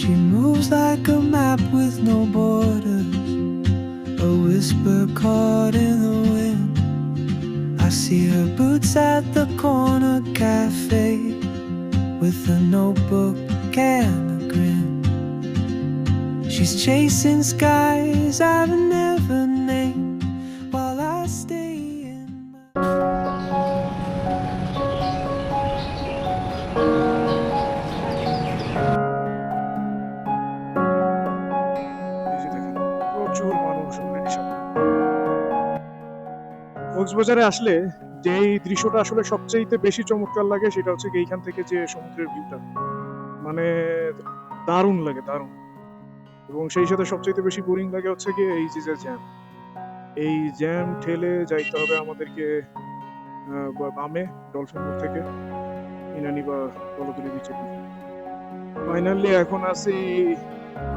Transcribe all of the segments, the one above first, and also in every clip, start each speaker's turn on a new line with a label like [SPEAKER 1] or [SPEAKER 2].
[SPEAKER 1] She moves like a map with no borders, a whisper caught in the wind. I see her boots at the corner cafe with a notebook and a grin. She's chasing skies I've never named while I stay in my...
[SPEAKER 2] এই যে দেখেন প্রচুর মানুষ already সামনে। কক্সবাজারে আসলে যে দৃশ্যটা আসলে সবচেয়ে বেশি চমৎকার লাগে সেটা হচ্ছে কি এইখান থেকে যে সমুদ্রের ভিউটা, মানে দারুণ লাগে, দারুণ। এবং সেই সাথে সবচেয়ে বেশি বোরিং লাগে হচ্ছে কি এই যে জ্যাম, এই জ্যাম ঠেলে যাইতে হবে আমাদেরকে বামে ডলফিন মোড় থেকে ইনানি বা দলদলি বিচের দিকে। ফাইনালি এখন আছি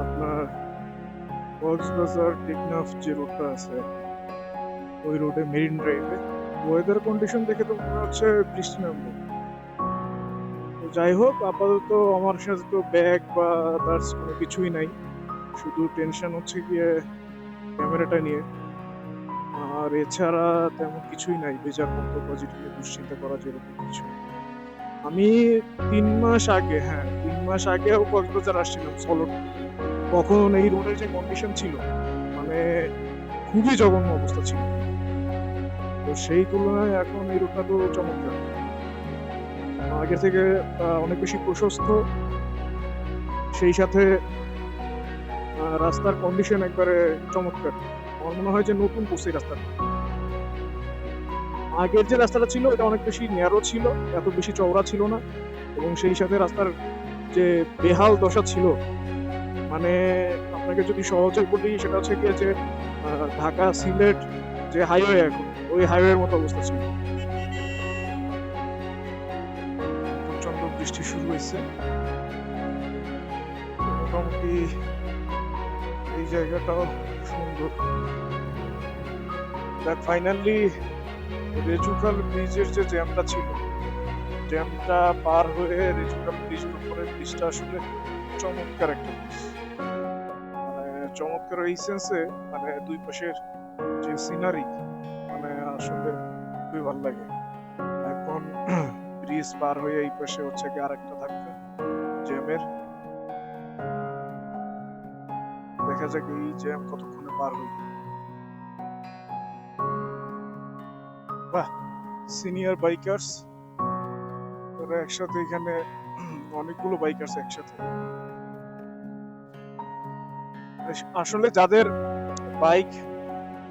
[SPEAKER 2] আপনার কক্সবাজার টেকনাফ যে রোডটা আছে ওই রোডে, মেরিন ড্রাইভে। ওয়েদার কন্ডিশন দেখে তো মনে হচ্ছে বৃষ্টি নামবে। তো যাই হোক, আপাতত আমার সাথে তো ব্যাগ বা আদার্স কোনো কিছুই নাই, শুধু টেনশন হচ্ছে গিয়ে ক্যামেরাটা নিয়ে। আর এছাড়া তেমন কিছুই নাই বেজার মতো পজিটিভ দুশ্চিন্তা করা যেরকম কিছু। আমি 3 মাস আগে, হ্যাঁ 3 মাস আগেও কক্সবাজার আসছিলাম সলো। তখন এই রোডের যে কন্ডিশন ছিল মানে খুবই জঘন্য অবস্থা ছিল। তো সেই তুলনায় এখন এই রোডটা তো চমৎকার, আগের থেকে অনেক বেশি প্রশস্ত। সেই সাথে রাস্তার কন্ডিশন একবারে চমৎকার। আমার মনে হয় যে নতুন করছে এই রাস্তাটা। আগের যে রাস্তাটা ছিল এটা অনেক বেশি ন্যারো ছিল, এত বেশি চওড়া ছিল না। এবং সেই সাথে রাস্তার যে বেহাল দশা ছিল, মানে আপনাকে যদি সহজে বলি সেটা হচ্ছে গিয়ে যে ঢাকা সিলেট যে হাইওয়ে এখন ওই হাইওয়ের মতো অবস্থা ছিল। প্রচন্ড বৃষ্টি শুরু হয়েছে, মোটামুটি এই জায়গাটাও সুন্দর। দেখ ফাইনালি রেজুকাল ব্রিজের যে জ্যামটা ছিল, জ্যামটা পার হয়ে রেজুকাল ব্রিজের উপরে ব্রিজটা আসলে চমৎকার একটা ব্রিজ। মানে চমৎকার এই সেন্সে, মানে দুই পাশের যে সিনারি মানে আসলে খুবই ভালো লাগে। এখন ব্রিজ পার হয়ে এই পাশে হচ্ছে কি আরেকটা থাকবে জ্যামের। দেখা যাক এই জ্যাম কতক্ষণে পার হই। বাহ, সিনিয়র বাইকার্স ওরা একসাথে, এখানে অনেকগুলো বাইকার্স একসাথে। আসলে যাদের বাইক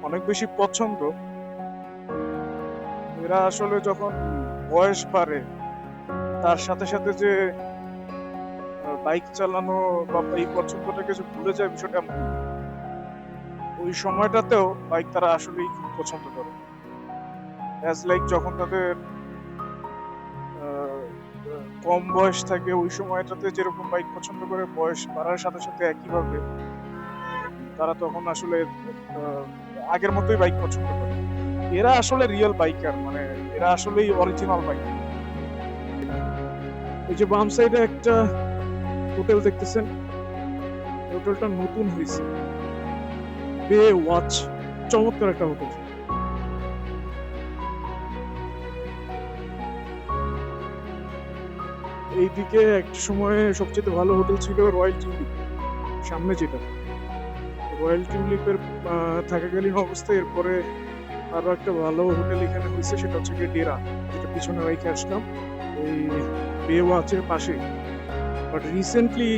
[SPEAKER 2] অনেক বেশি পছন্দ এরা আসলে যখন বয়স বাড়ে তার সাথে সাথে যে বাইক চালানো বা এই পছন্দটাকে যে ভুলে যায় বিষয়টা এমন না। ওই সময়টাতেও বাইক তারা আসলেই খুব পছন্দ করে। অ্যাজ লাইক যখন তাদের কম বয়স থাকে ওই সময়টাতে যেরকম বাইক পছন্দ করে, বয়স বাড়ার সাথে সাথে একইভাবে তারা তখন আসলে আগের মতোই বাইক পছন্দ করে। এরা আসলে রিয়েল বাইকার, মানে এরা আসলেই অরিজিনাল বাইকার। এই যে বাম সাইডে একটা হোটেল দেখতেছেন, হোটেলটা নতুন হয়েছে, বে ওয়াচ, চমৎকার একটা হোটেল। এইদিকে একটা সময় সবচেয়ে ভালো হোটেল ছিল রয়্যাল টিউলিপ, সামনে যেটা রয়্যাল টিউলিপের থাকাকালীন অবস্থায় এরপরে আরো একটা ভালো হোটেল এখানে হয়েছে, সেটা হচ্ছে গিয়ে ডেরা, যেটা পিছনে রেখে আসলাম এই বে ওয়াচের পাশে। বাট রিসেন্টলি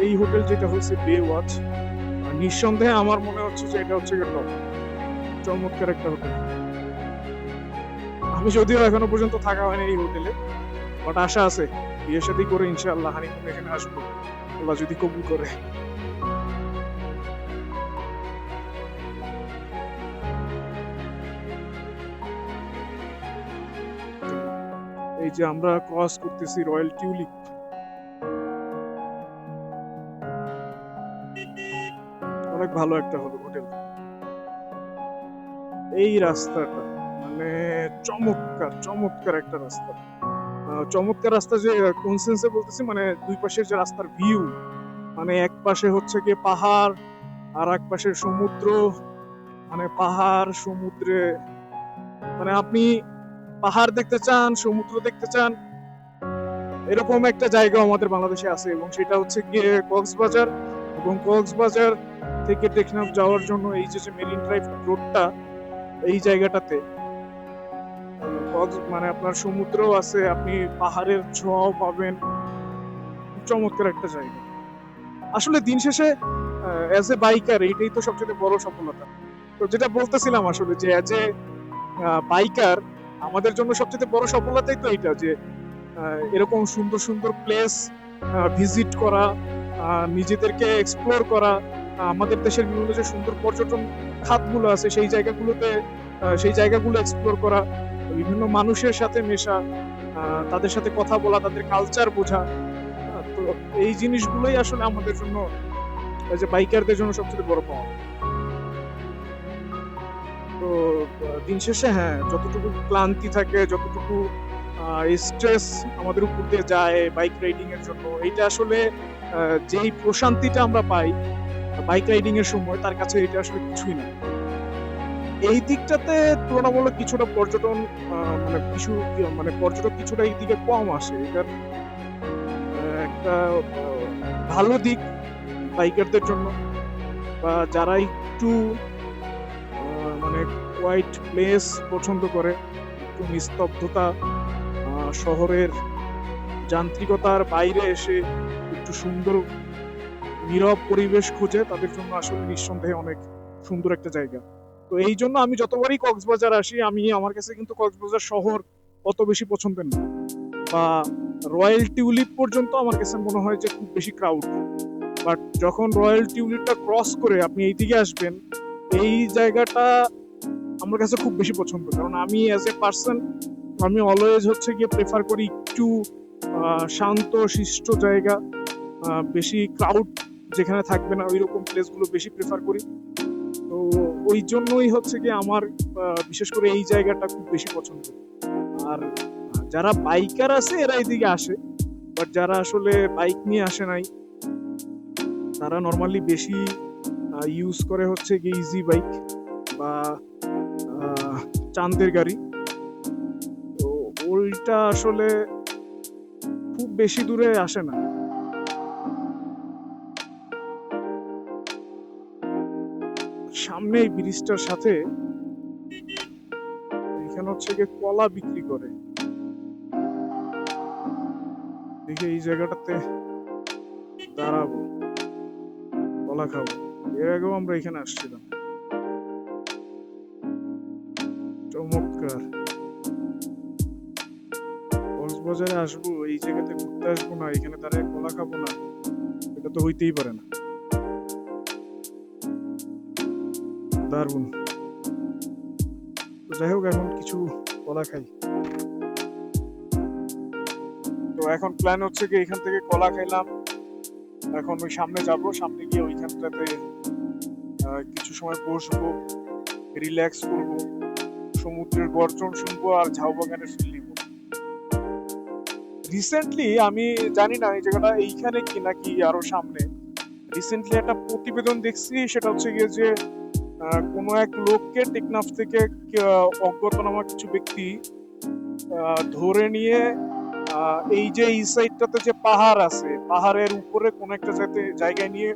[SPEAKER 2] এই হোটেল যেটা হয়েছে বে ওয়াচ, নিঃসন্দেহে আমার মনে হচ্ছে যে এটা হচ্ছে টপ, চমৎকার একটা হোটেল। আমি যদিও এখনো পর্যন্ত থাকা হয়নি এই হোটেলে, বাট আশা আছে বিয়ে শাদী করে ইনশাআল্লাহ হানিমুন এখানে আসবো, আল্লাহ যদি কবুল করে। এই যে আমরা ক্রস করতেছি রয়্যাল টিউলিপ, অনেক ভালো একটা হলো হোটেল। এই রাস্তাটা মানে চমৎকার, চমৎকার একটা রাস্তা। চমৎকার রাস্তা যে কোন সেন্সে বলতেছি, মানে দুই পাশের যে রাস্তার ভিউ, মানে এক পাশে হচ্ছে গিয়ে পাহাড় আর এক পাশে সমুদ্র, মানে পাহাড় সমুদ্রে, মানে আপনি পাহাড় দেখতে চান, সমুদ্র দেখতে চান, এরকম একটা জায়গা আমাদের বাংলাদেশে আছে, এবং সেটা হচ্ছে গিয়ে কক্সবাজার। এবং কক্সবাজার থেকে টেকনাফ যাওয়ার জন্য এই যে মেরিন ড্রাইভ রোডটা, এই জায়গাটাতে মানে আপনার সমুদ্র আছে, আপনি পাহাড়ের ছোঁয়াও পাবেন। চমৎকার একটা জায়গা। আসলে দিন শেষে অ্যাজ এ বাইকার এইটাই তো সবচেয়ে বড় সফলতা। তো যেটা বলতেছিলাম আসলে যে অ্যাজ এ বাইকার আমাদের জন্য সবচেয়ে বড় সফলতাই তো এটা, যে এরকম সুন্দর সুন্দর প্লেস ভিজিট করা, নিজেদেরকে এক্সপ্লোর করা, আমাদের দেশের বিভিন্ন যে সুন্দর পর্যটন খাতগুলো আছে সেই জায়গাগুলো এক্সপ্লোর করা, বিভিন্ন মানুষের সাথে মেশা, তাদের সাথে কথা বলা, তাদের কালচার বোঝা। তো এই জিনিসগুলোই আসলে আমাদের জন্য, যে বাইকারদের জন্য সবচেয়ে বড় পাওয়া। তো দিন শেষে হ্যাঁ, যতটুকু ক্লান্তি থাকে, যতটুকু স্ট্রেস আমাদের উপর দিয়ে যায় বাইক রাইডিং এর জন্য, এটা আসলে যেই প্রশান্তিটা আমরা পাই বাইক রাইডিং এর সময়, তার কাছে এটা আসলে কিছুই না। এই দিকটাতে তুলনামূলক কিছুটা পর্যটন মানে পর্যটক কিছুটা এই দিকে কম আসে। এটার একটা ভালো দিক বাইকারদের জন্য, বা যারা একটু মানে কোয়াইট প্লেস পছন্দ করে, একটু নিস্তব্ধতা, শহরের যান্ত্রিকতার বাইরে এসে একটু সুন্দর নীরব পরিবেশ খুঁজে, তাদের জন্য আসলে নিঃসন্দেহে অনেক সুন্দর একটা জায়গা। তো এই জন্য আমি যতবারই কক্সবাজার আসি, আমার কাছে কিন্তু কক্সবাজার শহর অত বেশি পছন্দের না, বা রয়্যাল টিউলিপ পর্যন্ত আমার কাছে মনে হয় যে খুব বেশি ক্রাউড। বাট যখন রয়্যাল টিউলিপটা ক্রস করে আপনি এইদিকে আসবেন, এই জায়গাটা আমার কাছে খুব বেশি পছন্দ। কারণ আমি অ্যাজ এ পার্সন, আমি অলওয়েজ হচ্ছে গিয়ে প্রেফার করি একটু শান্ত শিষ্ট জায়গা, বেশি ক্রাউড যেখানে থাকবে না ওইরকম প্লেসগুলো বেশি প্রেফার করি। তো ওই জন্যই হচ্ছে গিয়ে আমার বিশেষ করে এই জায়গাটা খুব বেশি পছন্দ। আর যারা বাইকার আছে এরা এদিকে আসে, বাট যারা আসলে বাইক নিয়ে আসে নাই, তারা নর্মালি বেশি ইউজ করে হচ্ছে গিয়ে ইজি বাইক বা চান্দের গাড়ি। তো ওইটা আসলে খুব বেশি দূরে আসে না। সামনে এই ব্রিজটার সাথে এখানে হচ্ছে গিয়ে কলা বিক্রি করে, দেখে এই জায়গাটাতে দাঁড়াবো, কলা খাবো। এর আগেও আমরা এখানে আসছিলাম। চমৎকার। কক্সবাজারে আসবো, এই জায়গাতে ঘুরতে আসবো না, এখানে দাঁড়ায় কলা খাবো না, এটা তো হইতেই পারে না। দারুণ। তো যাই হোক, এখন কিছু কলা খাই। তো এখন প্ল্যান হচ্ছে কি, এখান থেকে কলা খাইলাম, এখন ওই সামনে যাব, সামনে গিয়ে ওইখানটাতে কিছু সময় বসবো, রিল্যাক্স করবো, সমুদ্রের গর্জন শুনবো আর ঝাউ বাগানের ফিল নিবো। রিসেন্টলি আমি জানি না এই জায়গাটা এইখানে কি নাকি আরো সামনে, রিসেন্টলি একটা প্রতিবেদন দেখছি, সেটা হচ্ছে গিয়ে যে কোনো এক লোককে টেকনাফ থেকে অজ্ঞাতনামা কিছু ব্যক্তি ধরে নিয়ে এই যে এই সাইডটাতে যে পাহাড় আছে, পাহাড়ের উপরে কোন একটা জায়গায় নিয়ে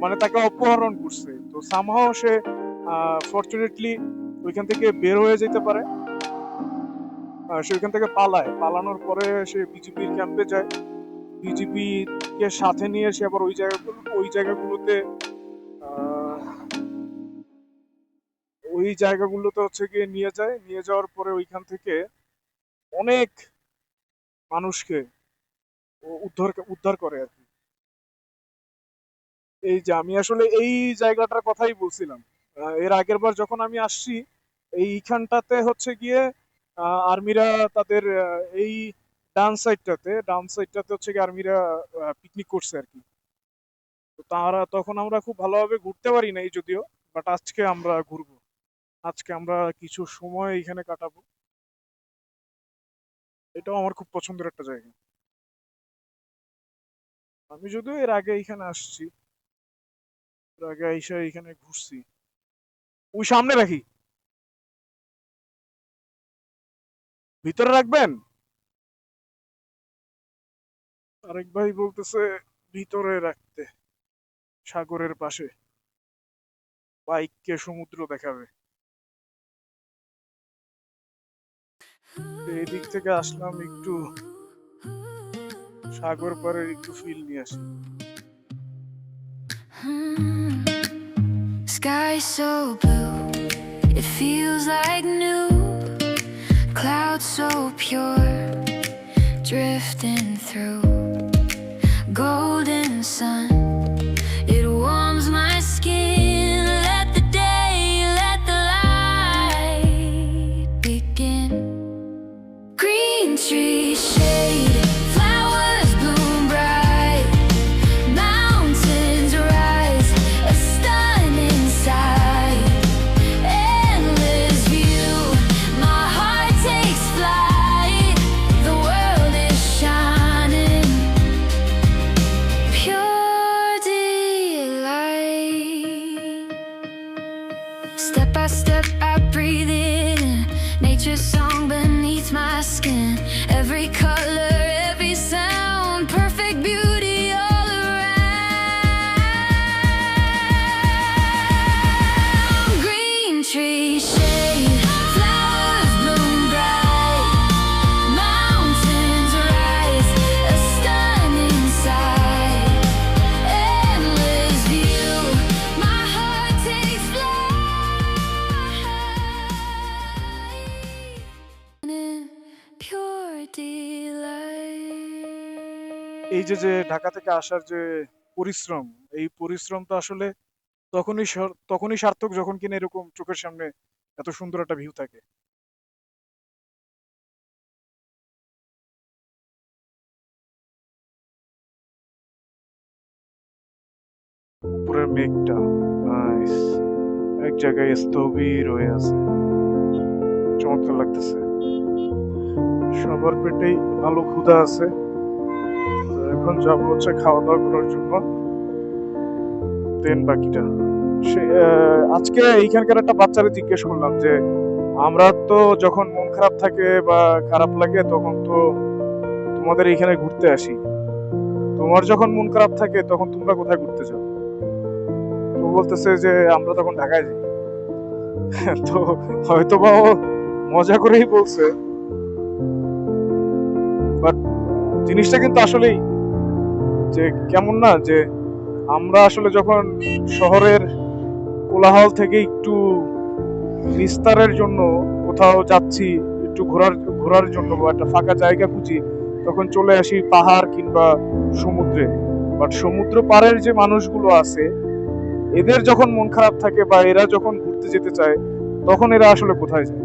[SPEAKER 2] মানে তাকে অপহরণ করছে। তো সামহাও সে ফরচুনেটলি ওইখান থেকে বের হয়ে যেতে পারে। সে ওইখান থেকে পালানোর পরে সে বিজিবির ক্যাম্পে যায়, বিজিবি কে সাথে নিয়ে সে আবার ওই জায়গাগুলোতে হচ্ছে গিয়ে নিয়ে যাওয়ার পরে ওইখান থেকে অনেক মানুষকে উদ্ধার করে আর কি। এই যে আমি আসলে এই জায়গাটার কথাই বলছিলাম, এর আগের বার যখন আমি আসছি এইখানটাতে হচ্ছে গিয়ে আর্মিরা তাদের এই ডান সাইডটাতে হচ্ছে গিয়ে আর্মিরা পিকনিক করছে আর কি। তো তখন আমরা খুব ভালোভাবে ঘুরতে পারি নাই যদিও, বাট আজকে আমরা ঘুরবো, আজকে আমরা কিছু সময় এখানে কাটাবো। এটাও আমার খুব পছন্দের একটা জায়গা। আমি যদিও এর আগে এখানে আসছি, এর আগে আইসা এখানে ঘুরছি। ওই সামনে রাখি, ভিতরে রাখবেন? আরেক ভাই বলতেছে ভিতরে রাখতে, সাগরের পাশে, বাইককে সমুদ্র দেখাবে। তো এই দিক থেকে আসলাম একটু সাগর পাড়ের একটু ফিল নিয়ে আসি।
[SPEAKER 1] Sky so blue, it feels like new. Clouds so pure, drifting through. Golden sun, it warms my skin. Let the day, let the light begin. Green tree shade, flowers bloom bright. Mountains rise, a stunning sight. Endless view, my heart takes flight. The world is shining, pure delight. Step by step I breathe in nature's song beneath my skin. Every color, every sound, perfect beauty all around. Green tree shade, flowers bloom bright. Mountains rise, a stunning sight. Endless view, my heart takes flight. Pure delight.
[SPEAKER 2] এই যে যে ঢাকা থেকে আসার যে পরিশ্রম, এই পরিশ্রমটা আসলে তখনই সার্থক যখন কিনা এরকম চোখের সামনে এত সুন্দর একটা ভিউ থাকে। উপরের মেঘটা নাইস, এক জায়গায় স্থবির হয়ে আছে, চমৎকার লাগতেছে। সবার পেটেই ভালো ক্ষুধা আছে, তো এখন যাবো হচ্ছে খাওয়া দাওয়া করার জন্য, দেন বাকিটা। আজকে এইখানকার একটা বাচ্চারে জিজ্ঞেস করলাম যে আমরা তো যখন মন খারাপ থাকে বা খারাপ লাগে তখন তো তোমাদের এইখানে ঘুরতে আসি, তোমার যখন মন খারাপ থাকে তখন তোমরা কোথায় ঘুরতে যাও? তো বলতেছে যে আমরা তখন ঢাকায় যাই। তো হয়তো বা ও মজা করেই বলছে, বাট জিনিসটা কিন্তু আসলেই যে কেমন না, যে আমরা আসলে যখন শহরের কোলাহল থেকে একটু নিস্তারের জন্য কোথাও যাচ্ছি, একটু ঘোরার জন্য বা একটা ফাঁকা জায়গা খুঁজি, তখন চলে আসি পাহাড় কিংবা সমুদ্রে। বাট সমুদ্র পাড়ের যে মানুষগুলো আছে, এদের যখন মন খারাপ থাকে বা এরা যখন ঘুরতে যেতে চায়, তখন এরা আসলে কোথায় যায়?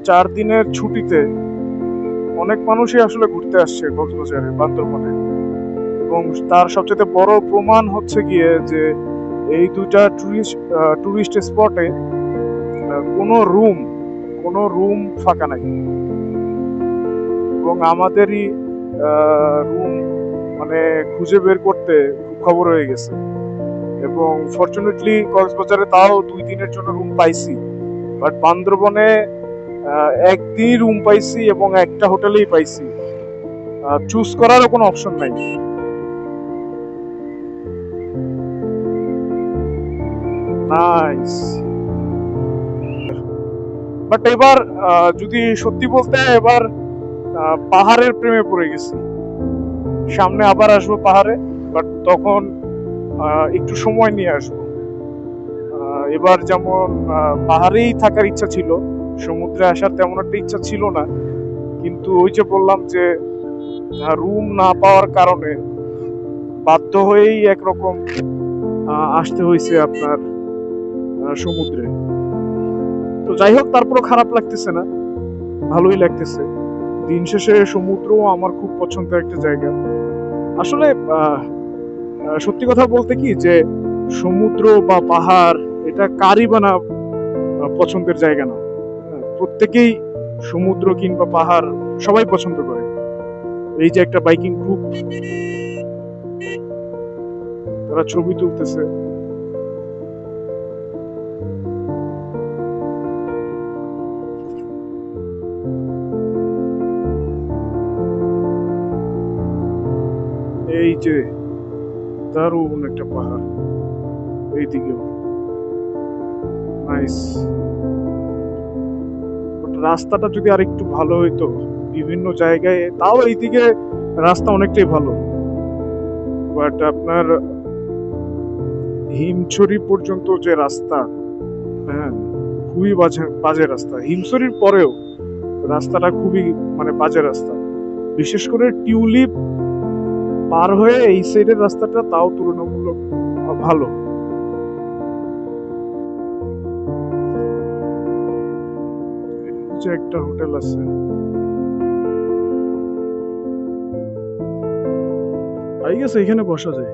[SPEAKER 2] 4 দিনের ছুটিতে অনেক মানুষই আসলে ঘুরতে আসছে কক্সবাজারে, বান্দরবনে। এবং তার সবচেয়ে বড় প্রমাণ হচ্ছে গিয়ে যে এই দুইটা টুরিস্ট স্পটে কোনো রুম ফাঁকা নাই, এবং আমাদেরই রুম মানে খুঁজে বের করতে খুব খবর হয়ে গেছে। এবং ফরচুনেটলি কক্সবাজারে তাও 2 দিনের জন্য রুম পাইছি, বাট বান্দরবনে একদিনই রুম পাইছি এবং একটা হোটেলেই পাইছি, চুজ করারও কোনো অপশন নাই। নাইস। বাট এবার যদি সত্যি বলতে এবার পাহাড়ের প্রেমে পড়ে গেছি। সামনে আবার আসবো পাহাড়ে, বাট তখন একটু সময় নিয়ে আসবো। এবার যেমন পাহাড়েই থাকার ইচ্ছা ছিল, সমুদ্রে আসার তেমন একটা ইচ্ছা ছিল না, কিন্তু ওই যে বললাম যে রুম না পাওয়ার কারণে বাধ্য হয়েই একরকম আসতে হয়েছে আপনার সমুদ্রে। তো যাই হোক, তারপরও খারাপ লাগতেছে না, ভালোই লাগতেছে। দিন শেষে সমুদ্র আমার খুব পছন্দের একটা জায়গা। আসলে সত্যি কথা বলতে কি, যে সমুদ্র বা পাহাড় এটা কারই বা না পছন্দের জায়গা না, প্রত্যেকেই সমুদ্র কিংবা পাহাড় সবাই পছন্দ করে। এই যে একটা বাইকিং গ্রুপ তারা ছবি তুলতেছে। এই যে দারুণ একটা পাহাড়, এইদিকেও নাইস। রাস্তাটা যদি আর একটু ভালো হইতো বিভিন্ন জায়গায়, তাও এইদিকে রাস্তা অনেকটাই ভালো, বাট আপনার হিমছড়ি পর্যন্ত যে রাস্তা, হ্যাঁ খুবই বাজে বাজে রাস্তা। হিমছড়ির পরেও রাস্তাটা খুবই মানে বাজে রাস্তা, বিশেষ করে টিউলিপ পার হয়ে এই সাইডের রাস্তাটা তাও তুলনামূলক ভালো। যে একটা হোটেল আছে, আই গেছে এখানে বসা যায়,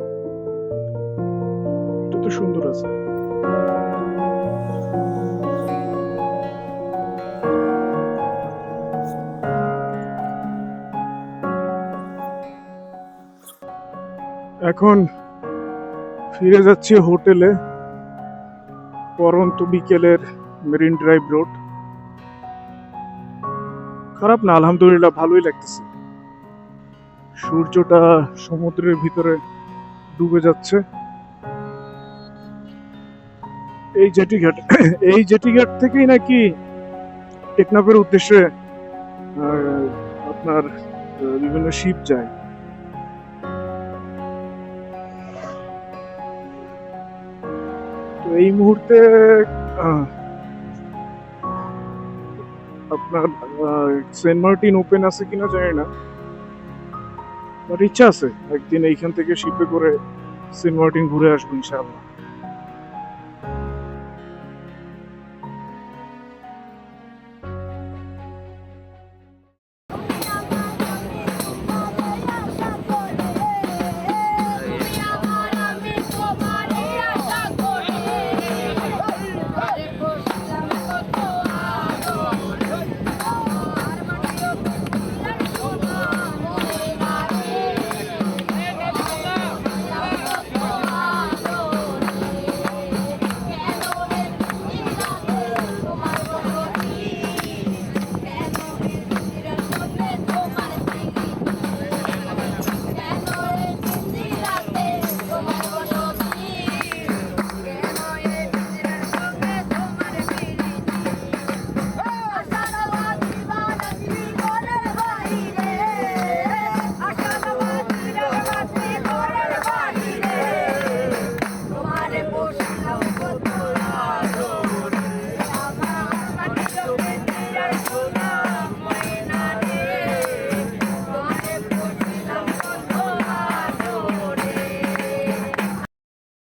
[SPEAKER 2] এটা তো সুন্দর আছে। এখন ফিরে যাচ্ছি হোটেলে, পরন্ত বিকেলের মেরিন ড্রাইভ রোড। খারাপ না, আলহামদুলিল্লাহ ভালোই লাগতেছে। সূর্যটা সমুদ্রের ভিতরে ডুবে যাচ্ছে। এই জেটিঘাট এই জেটিঘাট থেকেই নাকি টেকনাফের উদ্দেশ্যে আপনার বিভিন্ন শিপ যায়। তো এই মুহূর্তে আপনার সেন্ট মার্টিন ওপেন আছে কিনা জানি না, বাট ইচ্ছা আছে একদিন এইখান থেকে শিপে করে সেন্ট মার্টিন ঘুরে আসবো ইনশাআল্লাহ।